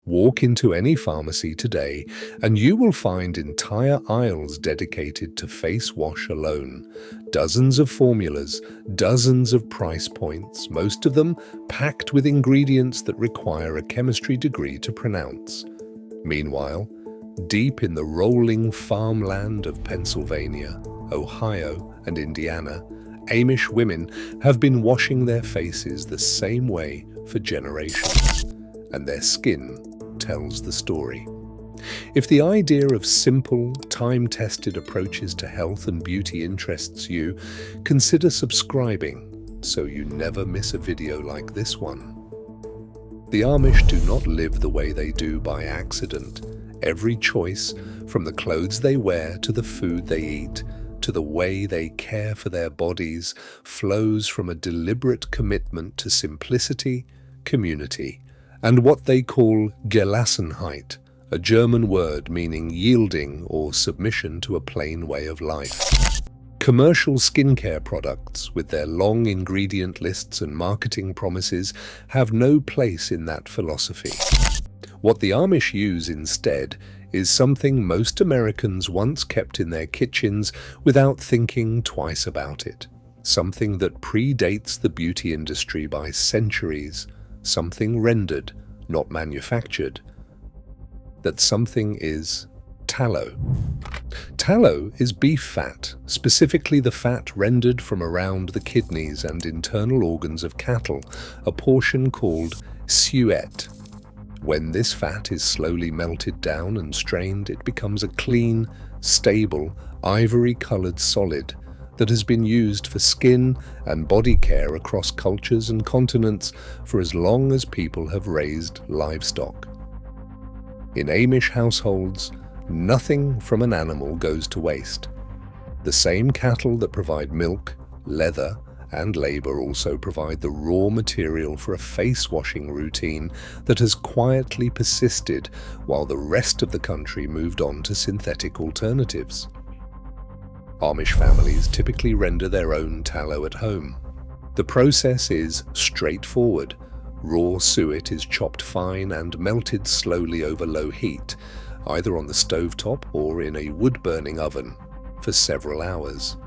Walk into any pharmacy today and you will find entire aisles dedicated to face wash alone. Dozens of formulas, dozens of price points, most of them packed with ingredients that require a chemistry degree to pronounce. Meanwhile, deep in the rolling farmland of Pennsylvania, Ohio, and Indiana, Amish women have been washing their faces the same way for generations, and their skin tells the story. If the idea of simple, time-tested approaches to health and beauty interests you, consider subscribing so you never miss a video like this one. The Amish do not live the way they do by accident. Every choice, from the clothes they wear to the food they eat, to the way they care for their bodies, flows from a deliberate commitment to simplicity, community, and what they call Gelassenheit, a German word meaning yielding or submission to a plain way of life. Commercial skincare products, with their long ingredient lists and marketing promises, have no place in that philosophy. What the Amish use instead is something most Americans once kept in their kitchens without thinking twice about it. Something that predates the beauty industry by centuries. Something rendered, not manufactured. That something is tallow. Tallow is beef fat, specifically the fat rendered from around the kidneys and internal organs of cattle, a portion called suet. When this fat is slowly melted down and strained, it becomes a clean, stable, ivory-colored solid that has been used for skin and body care across cultures and continents for as long as people have raised livestock. In Amish households, nothing from an animal goes to waste. The same cattle that provide milk, leather, and labor also provide the raw material for a face-washing routine that has quietly persisted while the rest of the country moved on to synthetic alternatives. Amish families typically render their own tallow at home. The process is straightforward. Raw suet is chopped fine and melted slowly over low heat, either on the stovetop or in a wood-burning oven, for several hours.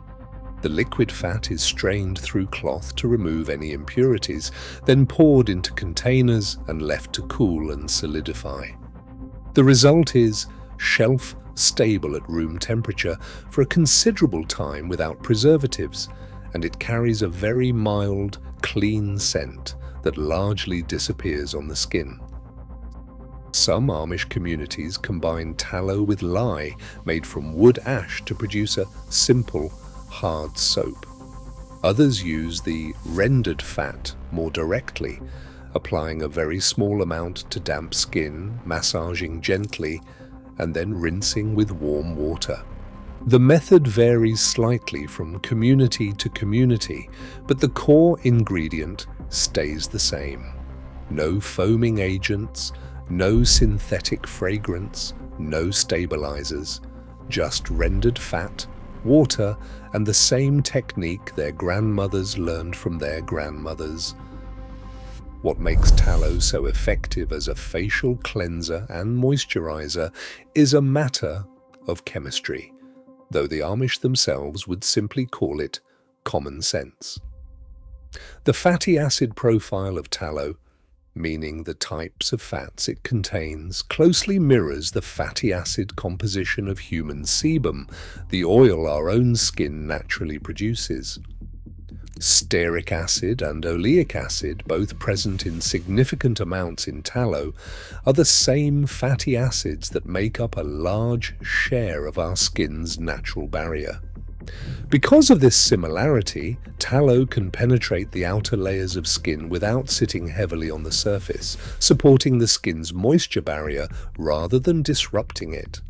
The liquid fat is strained through cloth to remove any impurities, then poured into containers and left to cool and solidify. The result is shelf-stable at room temperature for a considerable time without preservatives, and it carries a very mild, clean scent that largely disappears on the skin. Some Amish communities combine tallow with lye made from wood ash to produce a simple, hard soap. Others use the rendered fat more directly, applying a very small amount to damp skin, massaging gently, and then rinsing with warm water. The method varies slightly from community to community, but the core ingredient stays the same. No foaming agents, no synthetic fragrance, no stabilizers, just rendered fat, water, and the same technique their grandmothers learned from their grandmothers. What makes tallow so effective as a facial cleanser and moisturizer is a matter of chemistry, though the Amish themselves would simply call it common sense. The fatty acid profile of tallow, meaning the types of fats it contains, closely mirrors the fatty acid composition of human sebum, the oil our own skin naturally produces. Stearic acid and oleic acid, both present in significant amounts in tallow, are the same fatty acids that make up a large share of our skin's natural barrier. Because of this similarity, tallow can penetrate the outer layers of skin without sitting heavily on the surface, supporting the skin's moisture barrier rather than disrupting it.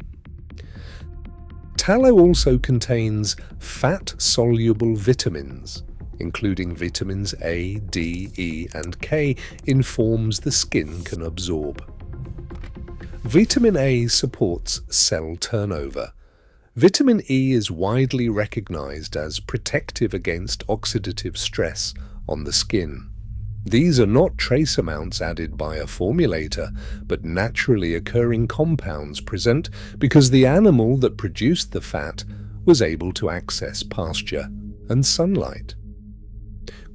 Tallow also contains fat-soluble vitamins, including vitamins A, D, E, and K, in forms the skin can absorb. Vitamin A supports cell turnover. Vitamin E is widely recognized as protective against oxidative stress on the skin. These are not trace amounts added by a formulator, but naturally occurring compounds present because the animal that produced the fat was able to access pasture and sunlight.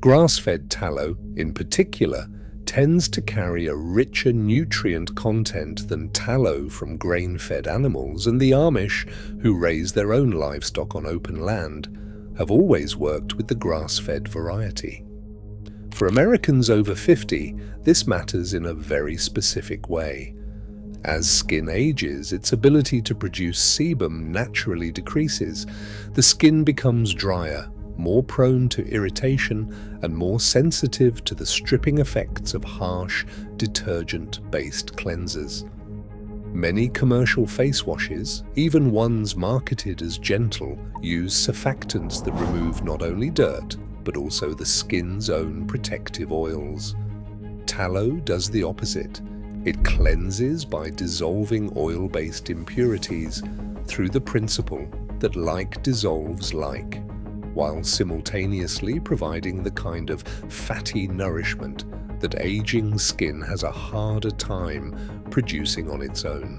Grass-fed tallow, in particular, tends to carry a richer nutrient content than tallow from grain-fed animals, and the Amish, who raise their own livestock on open land, have always worked with the grass-fed variety. For Americans over 50, this matters in a very specific way. As skin ages, its ability to produce sebum naturally decreases. The skin becomes drier, more prone to irritation, and more sensitive to the stripping effects of harsh, detergent-based cleansers. Many commercial face washes, even ones marketed as gentle, use surfactants that remove not only dirt, but also the skin's own protective oils. Tallow does the opposite. It cleanses by dissolving oil-based impurities through the principle that like dissolves like, while simultaneously providing the kind of fatty nourishment that aging skin has a harder time producing on its own.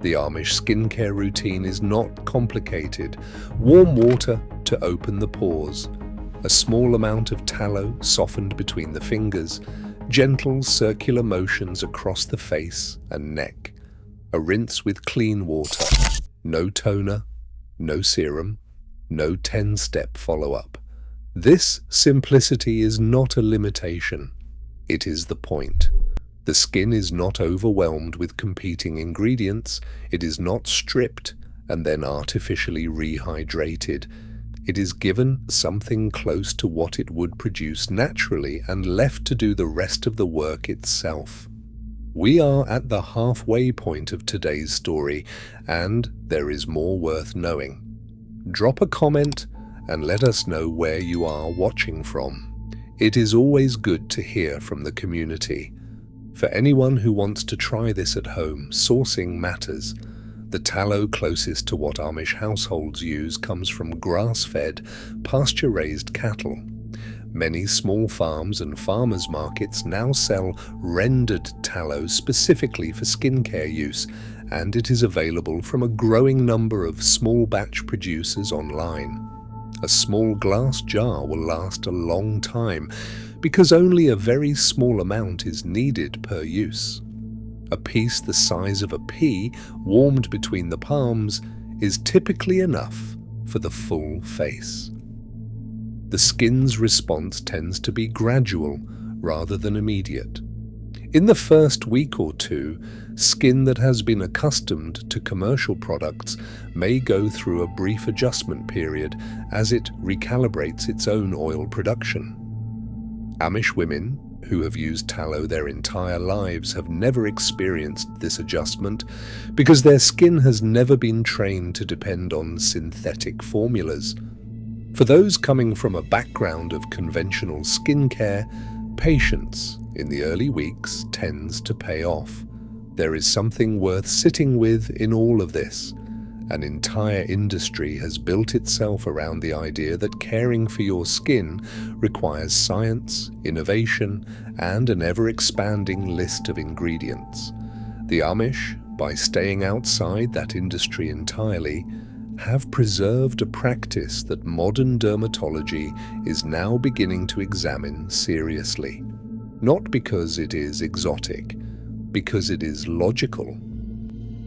The Amish skincare routine is not complicated. Warm water to open the pores, a small amount of tallow softened between the fingers, gentle circular motions across the face and neck, a rinse with clean water, no toner, no serum, no 10-step follow-up. This simplicity is not a limitation. It is the point. The skin is not overwhelmed with competing ingredients. It is not stripped and then artificially rehydrated. It is given something close to what it would produce naturally and left to do the rest of the work itself. We are at the halfway point of today's story, and there is more worth knowing. Drop a comment and let us know where you are watching from. It is always good to hear from the community. For anyone who wants to try this at home, sourcing matters. The tallow closest to what Amish households use comes from grass-fed, pasture-raised cattle. Many small farms and farmers markets now sell rendered tallow specifically for skincare use, and it is available from a growing number of small batch producers online. A small glass jar will last a long time because only a very small amount is needed per use. A piece the size of a pea, warmed between the palms, is typically enough for the full face. The skin's response tends to be gradual rather than immediate. In the first week or two, skin that has been accustomed to commercial products may go through a brief adjustment period as it recalibrates its own oil production. Amish women who have used tallow their entire lives have never experienced this adjustment because their skin has never been trained to depend on synthetic formulas. For those coming from a background of conventional skincare, patience in the early weeks tends to pay off. There is something worth sitting with in all of this. An entire industry has built itself around the idea that caring for your skin requires science, innovation, and an ever-expanding list of ingredients. The Amish, by staying outside that industry entirely, have preserved a practice that modern dermatology is now beginning to examine seriously. Not because it is exotic, because it is logical.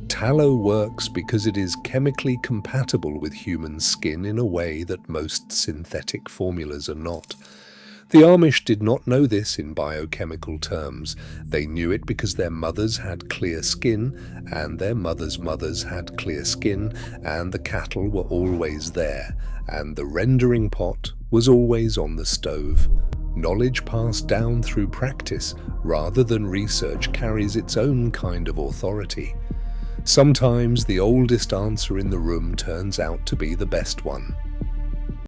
Tallow works because it is chemically compatible with human skin in a way that most synthetic formulas are not. The Amish did not know this in biochemical terms. They knew it because their mothers had clear skin, and their mothers' mothers had clear skin, and the cattle were always there, and the rendering pot was always on the stove. Knowledge passed down through practice rather than research carries its own kind of authority. Sometimes the oldest answer in the room turns out to be the best one.